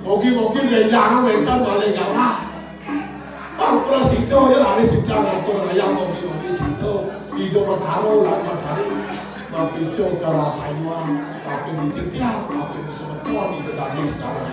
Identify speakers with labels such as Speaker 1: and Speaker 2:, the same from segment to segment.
Speaker 1: Mogi-mogi renjang mentan balik kalah. Bang Prasido ya hari sejak ngatur ayam mogi-mogi situ. Ido bertaruh lah matahari. Tapi coba rahayua. Tapi dititiap. Tapi disebeton. Itu dari sekarang.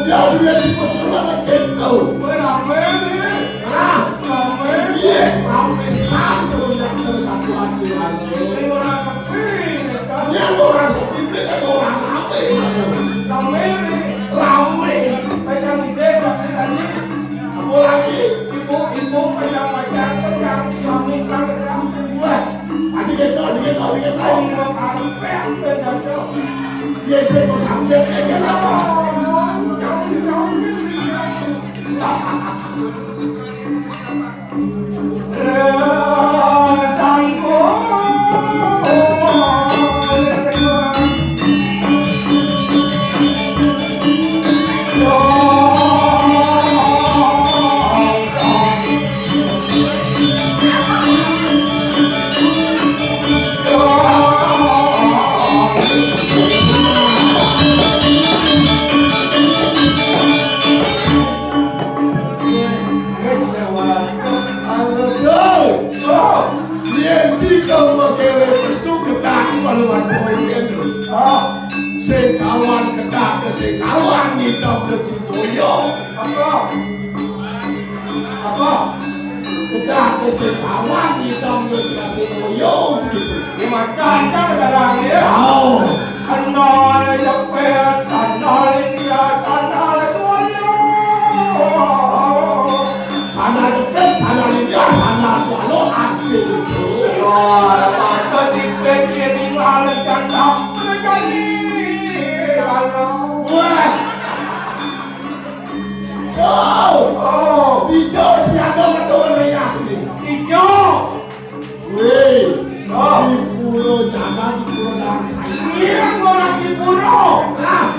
Speaker 1: dia juga sebetulnya gitu.
Speaker 2: Rame nih. Rame.
Speaker 1: Iya, rame satu yang tersatuan di lagi.
Speaker 2: Ini orang sepi.
Speaker 1: Yang orang sepi kan orang rame.
Speaker 2: Rame nih.
Speaker 1: Rame.
Speaker 2: Pegang ide tapi tadi.
Speaker 1: Apa lagi?
Speaker 2: Ibu pegang pacar pegang suami kan.
Speaker 1: Wah, adik itu.
Speaker 2: Ayo kami pegang itu.
Speaker 1: Iya, saya mau sambil aja lah. Sekawan kedak ke sekawan hitam ke Cikoyo. Apa? Kedak ke sekawan hitam ke Cikoyo gitu.
Speaker 2: Ini makan kan darah dia.
Speaker 1: Tahu.
Speaker 2: Sandal cepet, sandal dia, sandal suara.
Speaker 1: Sandal cepet, sandal dia, sandal suara aktif itu.
Speaker 2: Ya, mata si dia tinggal janda.
Speaker 1: Oh, hijau siapa betul ya ini?
Speaker 2: Hijau.
Speaker 1: Wih, di pulau jangan di pulau dan
Speaker 2: Yang orang di pulau.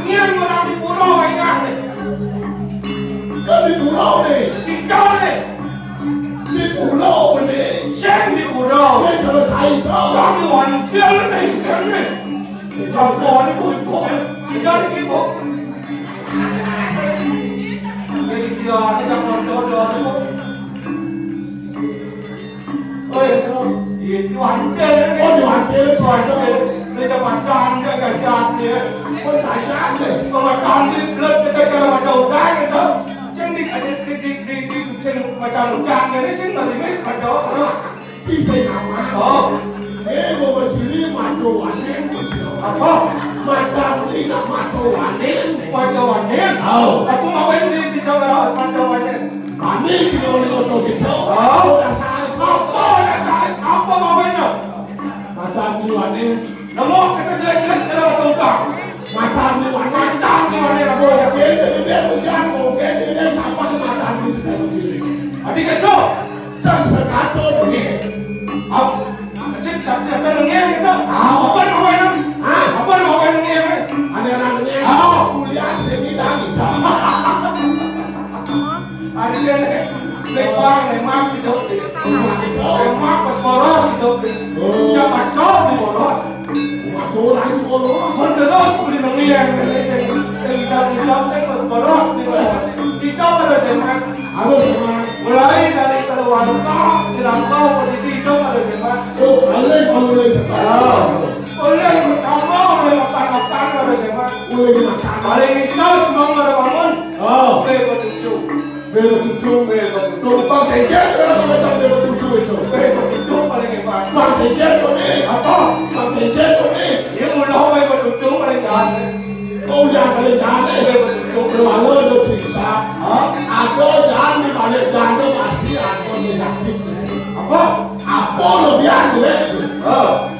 Speaker 2: Yang orang di pulau ingat.
Speaker 1: Di pulau nih.
Speaker 2: Hijau nih.
Speaker 1: Di pulau nih.
Speaker 2: Sen di pulau.
Speaker 1: Ini kalau saya tahu.
Speaker 2: Kami wanita nih, kami. Kamu ni kuipo. Hijau ni kuipo. Jadi dia tidak berdoa tu. Oi, itu hantar ni.
Speaker 1: Oh, di hantar
Speaker 2: Hantar. Ni dapat dan dia kerja dia.
Speaker 1: Kau saya ni.
Speaker 2: Pemakan ni plus kita kalau ada udang itu. Jadi di macam udang ni sih nanti ada.
Speaker 1: Si saya nama.
Speaker 2: Oh.
Speaker 1: Mau mencuri madu wanen
Speaker 2: apa?
Speaker 1: Madu ni nak madu wanen.
Speaker 2: Madu wanen?
Speaker 1: Oh.
Speaker 2: Aku mau di coba madu wanen.
Speaker 1: Kami cuma orang tu kita.
Speaker 2: Oh.
Speaker 1: Dasar
Speaker 2: apa mau itu?
Speaker 1: Madu wanen.
Speaker 2: Nama kita jelas kalau tukang.
Speaker 1: Madu wanen.
Speaker 2: Madu wanen apa?
Speaker 1: Okey, jadi dia hujan. Okey, jadi dia sampai ke madu sedang begini.
Speaker 2: Adik itu?
Speaker 1: Jangan sekato begini.
Speaker 2: Cik, ada nengen kita. Apa yang mau ini? Apa yang mau ini?
Speaker 1: Ada orang ni. Kuliah seni dan kita.
Speaker 2: Ada dia lemah hidup. Lemah pas boros hidup. Jangan kau di boros.
Speaker 1: Orang boros.
Speaker 2: Boros boleh nengen. Kita cek boros. Kita pada zaman.
Speaker 1: Harus sama.
Speaker 2: Mulai dari keluarga, dirantau, pendidik, ada zaman.
Speaker 1: Oh, boleh sekarang.
Speaker 2: Boleh pertama, boleh makan, ada zaman.
Speaker 1: Boleh makan.
Speaker 2: Paling misal semua ada bangun. Boleh bertujuh.
Speaker 1: Tuh, pakai jet, orang macam dia bertujuh itu.
Speaker 2: Boleh bertujuh paling hebat.
Speaker 1: Pakai jet tu ni.
Speaker 2: Apa?
Speaker 1: Pakai jet tu ni.
Speaker 2: Dia mula boleh bertujuh paling jahat.
Speaker 1: Oh, yang paling jahat ni.
Speaker 2: Boleh bertujuh.
Speaker 1: Kalau ada siksa, ada jahat ni balik jahat tu pasti ada negatif.
Speaker 2: Apa?
Speaker 1: Apa lebih ada tu?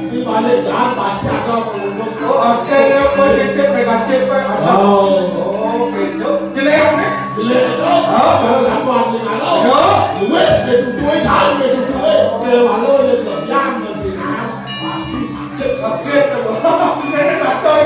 Speaker 1: Di balik jahat pasti ada pengunjuk.
Speaker 2: Oke, dia positif negatif ada. Oh, begitu. Jelek ni?
Speaker 1: Jelek tu. Kalau sampai ni kalau. Duit, duit jahat, duit. Kalau dia terdiam macam pasti sakit.
Speaker 2: Sakit. Ini nak tahu.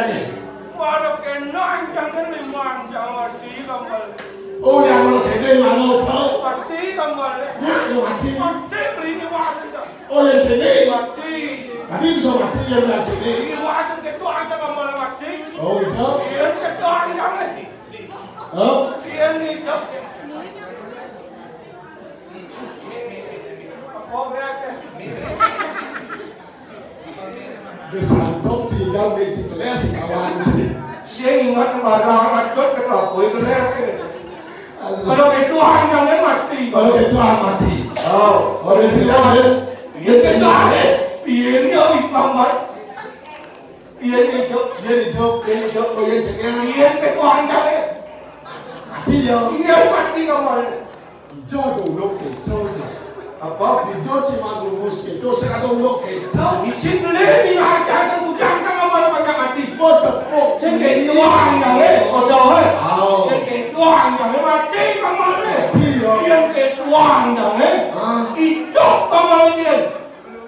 Speaker 1: nih.
Speaker 2: Mana kena jangan liman jangan mati kembali.
Speaker 1: Oh yang kalau kena mana tahu?
Speaker 2: Mati kembali.
Speaker 1: Ya mati.
Speaker 2: Mati beri wasan dah.
Speaker 1: Oh yang kena
Speaker 2: mati.
Speaker 1: Tadi bisa mati yang kena.
Speaker 2: Beri wasan ketua anda kembali mati.
Speaker 1: Oh itu.
Speaker 2: Iya ketua anda ni.
Speaker 1: Oh.
Speaker 2: Iya ni jauh. Apa berapa?
Speaker 1: Bersantong tinggal di kelas kawan sih.
Speaker 2: Saya ingat kemarin macet ke kapoi kelas. Kalau ketuaan jangan mati.
Speaker 1: Kalau ketuaan mati.
Speaker 2: Oh.
Speaker 1: Kalau ketuaan
Speaker 2: Iya ketuaan. Iya ni awak pamat. Iya ni jauh.
Speaker 1: Iya ni jauh. Iya ni jauh. Oh iya tengah.
Speaker 2: Iya ketuaan jangan.
Speaker 1: Mati ya.
Speaker 2: Iya mati kemarin.
Speaker 1: Jauh dulu ketuaan.
Speaker 2: Apa?
Speaker 1: Bisa cuma rumus itu sekarang dulu ketuaan.
Speaker 2: Icin beli ni macam sengkudang kan kemarin macam mati.
Speaker 1: Foto.
Speaker 2: Saya ketuaan jangan. Kodoh.
Speaker 1: Oh.
Speaker 2: Saya ketuaan jangan mati kemarin.
Speaker 1: Iya.
Speaker 2: Yang ketuaan jangan. Hidup kemarin.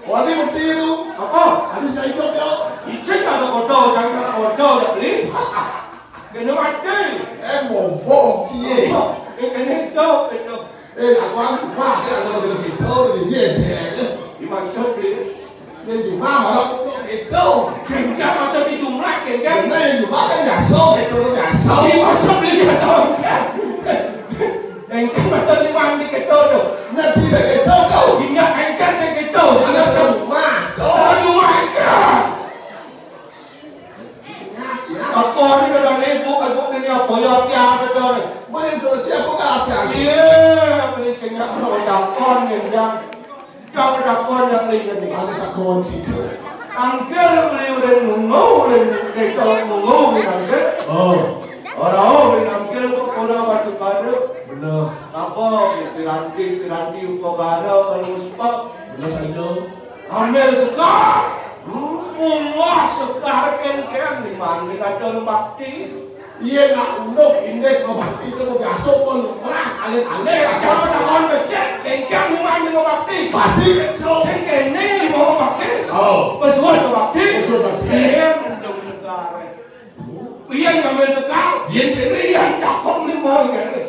Speaker 1: Wah ini mesti itu.
Speaker 2: Apa?
Speaker 1: Habis saya hidup ya.
Speaker 2: Icin ada kodoh jangan kodoh tak beli. Kena mati.
Speaker 1: Ngomong kia.
Speaker 2: Kena hidup itu.
Speaker 1: Aku rumah ya kalau kita ketuaan ini dia.
Speaker 2: Dimaksud beli.
Speaker 1: Nên chủ ma mà đâu có cái câu.
Speaker 2: Kèm cả nó cho đi dùng lại kèm cả.
Speaker 1: Nên chủ ma cái nhà sâu thì tôi nó nhà sâu.
Speaker 2: Đi mà chấp lên mà cho. Anh cái mà cho đi ăn đi cái câu được.
Speaker 1: Nên chỉ sẽ cái câu câu.
Speaker 2: Thì nhận anh cái trên cái câu.
Speaker 1: Anh nó sẽ chủ ma.
Speaker 2: Đó dùng lại cả. Ở con đi nó lên phút cái phút đi nhau có giọt cha cho cho này.
Speaker 1: Mà nên rồi chia có cả cả.
Speaker 2: Yeah, mình chỉ nhận nó đào con mình ra. Cho đào con ra đi rồi.
Speaker 1: Anh ta con chỉ thôi.
Speaker 2: Anh kia liều lên ngủ lên cái câu ngủ mình làm cái. Ở đó mình làm kia có cô đâu mà tụi bà nữa.
Speaker 1: Bener.
Speaker 2: Apa tiranti upagara aluspa.
Speaker 1: Bener saja.
Speaker 2: Ambil sekar. Mulai sekar ken di mana dengan dalam bakti.
Speaker 1: Iya nak unduk indek ke bakti itu ke biasa ke lumrah alih-alih.
Speaker 2: Jangan takon becek ken di mana dengan bakti.
Speaker 1: Pasti itu.
Speaker 2: Ken ni mau bakti. Pesuai ke bakti.
Speaker 1: Pesuai bakti.
Speaker 2: Iya mendung sekar. Iya ngambil sekar.
Speaker 1: Iya kini.
Speaker 2: Iya cakap ni mau ni.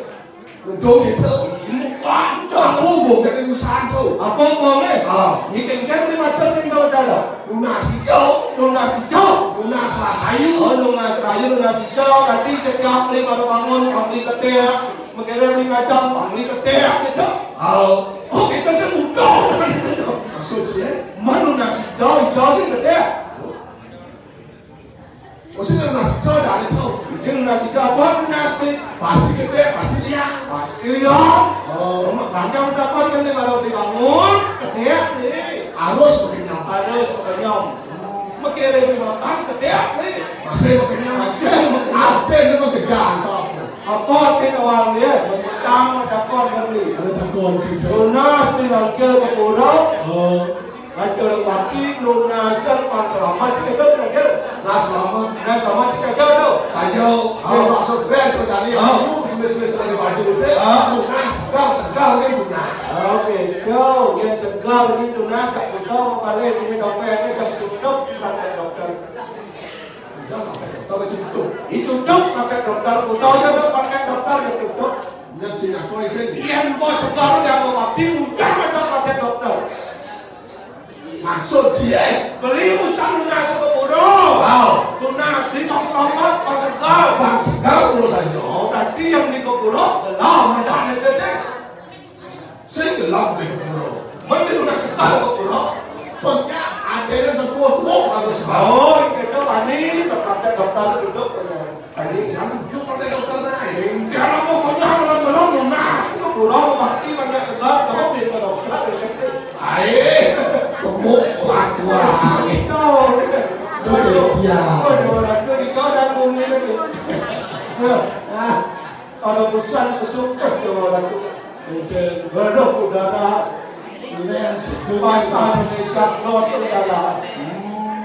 Speaker 1: Untuk itu.
Speaker 2: Bukan.
Speaker 1: Aku bukan urusan tu.
Speaker 2: Apa boleh? Ini kan di macam ni kau dah.
Speaker 1: Lunas hijau.
Speaker 2: Lunas hijau.
Speaker 1: Lunas rahayu.
Speaker 2: Oh lunas rahayu, lunas hijau. Nanti setiap kali kalau bangun, pangli ketiak. Mengira ni kacang, pangli ketiak gitu. Oh kita semudah.
Speaker 1: Maksud saya?
Speaker 2: Mana lunas hijau, hijau sih ketiak.
Speaker 1: Maksudnya lunas hijau dari tu.
Speaker 2: Itu lunas hijau apa lunas ni?
Speaker 1: Pasti ketiak, pasti lihat.
Speaker 2: Pasti lihat. Kacang dapat kan kalau dibangun, ketiak ni.
Speaker 1: Harus berkenyam.
Speaker 2: Harus berkenyam. Mengira ni makan ketiak ni.
Speaker 1: Masih berkenyam.
Speaker 2: Masih berkenyam.
Speaker 1: Apa yang nak kejar kau?
Speaker 2: Apa yang awal ni? Tentang dapat kali.
Speaker 1: Ada takut cerita.
Speaker 2: Lunas ni nakil ke pulau. Ada baki lunas pan selamat kita nakil.
Speaker 1: Nah selamat.
Speaker 2: Nah selamat kita tu.
Speaker 1: Saja. Dia maksud bel tadi. Aku tulis dari baju itu. Lunas segar ni lunas.
Speaker 2: Okey, go. Yang segar ni lunas tak betul. Balik ni doktor ni dah tutup sampai doktor.
Speaker 1: Tapi cukup.
Speaker 2: Itu tutup sampai doktor. Betul je tu pakai doktor yang tutup.
Speaker 1: Yang cina kau ini.
Speaker 2: Yang bos segar yang mau mati mudah macam pakai doktor.
Speaker 1: Maksud dia.
Speaker 2: Beli usang lunas ke pulau. Lunas di bang selamat, bang segar.
Speaker 1: Bang segar pulau saja.
Speaker 2: Oh, tadi yang di pulau gelap mendahan itu je.
Speaker 1: Saya gelap di pulau.
Speaker 2: Mana lunas segar ke pulau?
Speaker 1: Soalnya ada yang sebuah blok atau segar.
Speaker 2: Oh, kita tadi pakai dokter itu. Tadi
Speaker 1: jangan duduk pakai dokter naik.
Speaker 2: Kalau pokoknya belum lunas itu pulau bakti banyak segar. Kamu pilih dokter.
Speaker 1: Air. Gemuk kuat-kuat. Ya.
Speaker 2: Ada pesan kesukaan orang itu.
Speaker 1: Mungkin
Speaker 2: Beruh udara.
Speaker 1: ini yang situ.
Speaker 2: Bahasa Indonesia keluar udara.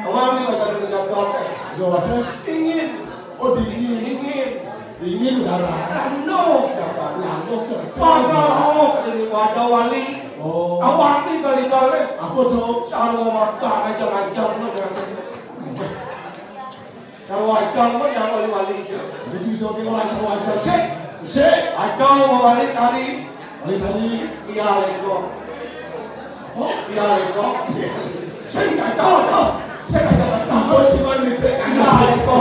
Speaker 2: Awak ni bahasa Indonesia keluar.
Speaker 1: Jawabnya
Speaker 2: Dingin.
Speaker 1: oh dingin.
Speaker 2: Dingin.
Speaker 1: Dingin udara.
Speaker 2: Lanuh dapat.
Speaker 1: Lalu
Speaker 2: Pagar jadi wadah wali. Awak ni kali-kali.
Speaker 1: Apa tu?
Speaker 2: Selalu makan macam-macam. Sarwajang mo yang wali-wali je.
Speaker 1: Biji soke orang sarwajang.
Speaker 2: Sik. Ada wali tari.
Speaker 1: Wali tari.
Speaker 2: Iya leko.
Speaker 1: Oh,
Speaker 2: iya leko. Sik ada. Sik ada.
Speaker 1: Kau cuma ni tak
Speaker 2: Iya leko.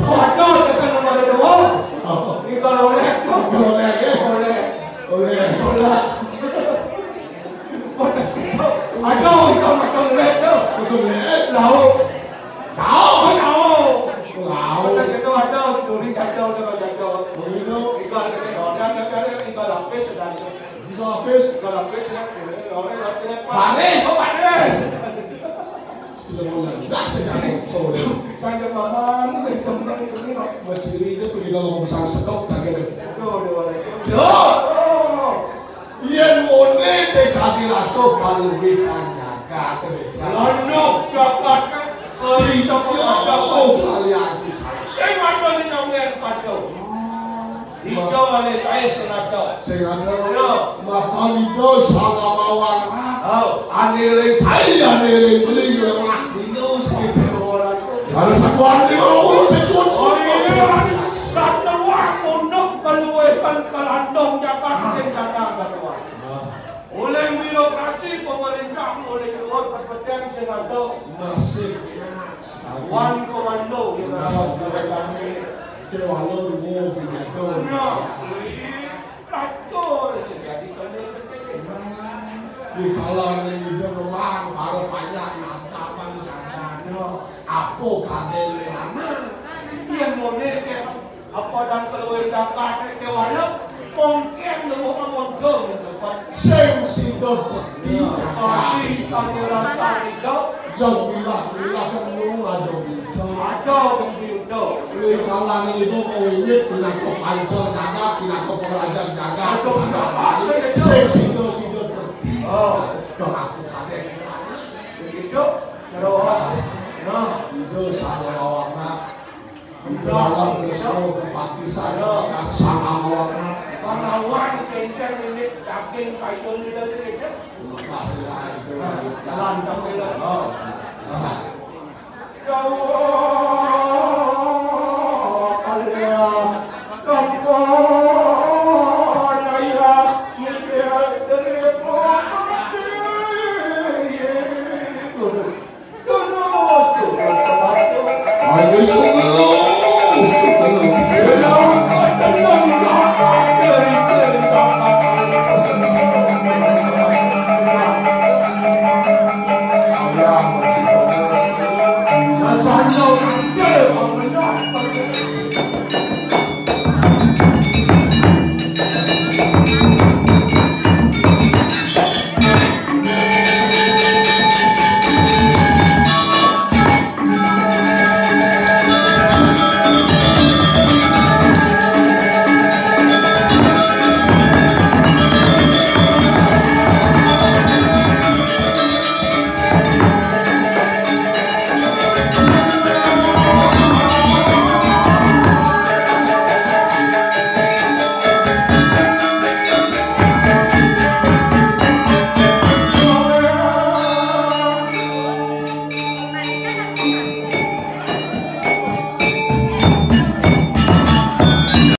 Speaker 2: Ada kesan nomor 2. Ini kalau oleh. Oleh. Ada ikan macam leto.
Speaker 1: Betul le.
Speaker 2: Laut. Tahu.
Speaker 1: Tahu.
Speaker 2: Ada duri jatuh sama jatuh.
Speaker 1: Begitu.
Speaker 2: Ikan ada ikan lapis sedang.
Speaker 1: Ikan lapis.
Speaker 2: Baris.
Speaker 1: Sudah mulai. Dah sejak sore.
Speaker 2: Kan dia mamam itu
Speaker 1: Macam ini tu kita ngomong besar sedok tak kena.
Speaker 2: Yo.
Speaker 1: Yang mone dekati rasuk kalau ikan jaga terdekat.
Speaker 2: Lanok dapat beli coklat dapat.
Speaker 1: Kali aja saya.
Speaker 2: Saya macam ni nongeng kado. Hijau oleh saya senada.
Speaker 1: Sengaja makan itu sama mawar. Aneh saya beli lemah itu sekitar orang. Harus aku aneh orang sesuatu.
Speaker 2: Satu waktu untuk keluarkan kelandong Jakarta senjata satu waktu. Oleh birokrasi pemerintah oleh keluar perpetian senada.
Speaker 1: Masih.
Speaker 2: Wan komando yang masuk kami.
Speaker 1: Kewalor wo pinjato.
Speaker 2: Rator sejadi kami.
Speaker 1: Di kalangan ini ruang baru banyak natapan jaganya. Aku kadel lama.
Speaker 2: Yang boleh apa dan keluarga kakek kewalor mungkin lebih mengontrol tempat.
Speaker 1: Sing sidot peti.
Speaker 2: Tapi kami rasa itu
Speaker 1: Jauh bilah kan lu ada itu.
Speaker 2: ada begitu.
Speaker 1: Di kalangan itu kawinit pinako pancor jaga, pinako pelajar jaga. Sing sidot peti. Dong aku kadel lama.
Speaker 2: Begitu. Terus. Nah,
Speaker 1: Itu saya awakna. Itu dalam resiko kepatisan yang sama awakna.
Speaker 2: Panawan kencang ini daging kayu ini dari itu. Lantam bila. Kalian kamu naya melihat dari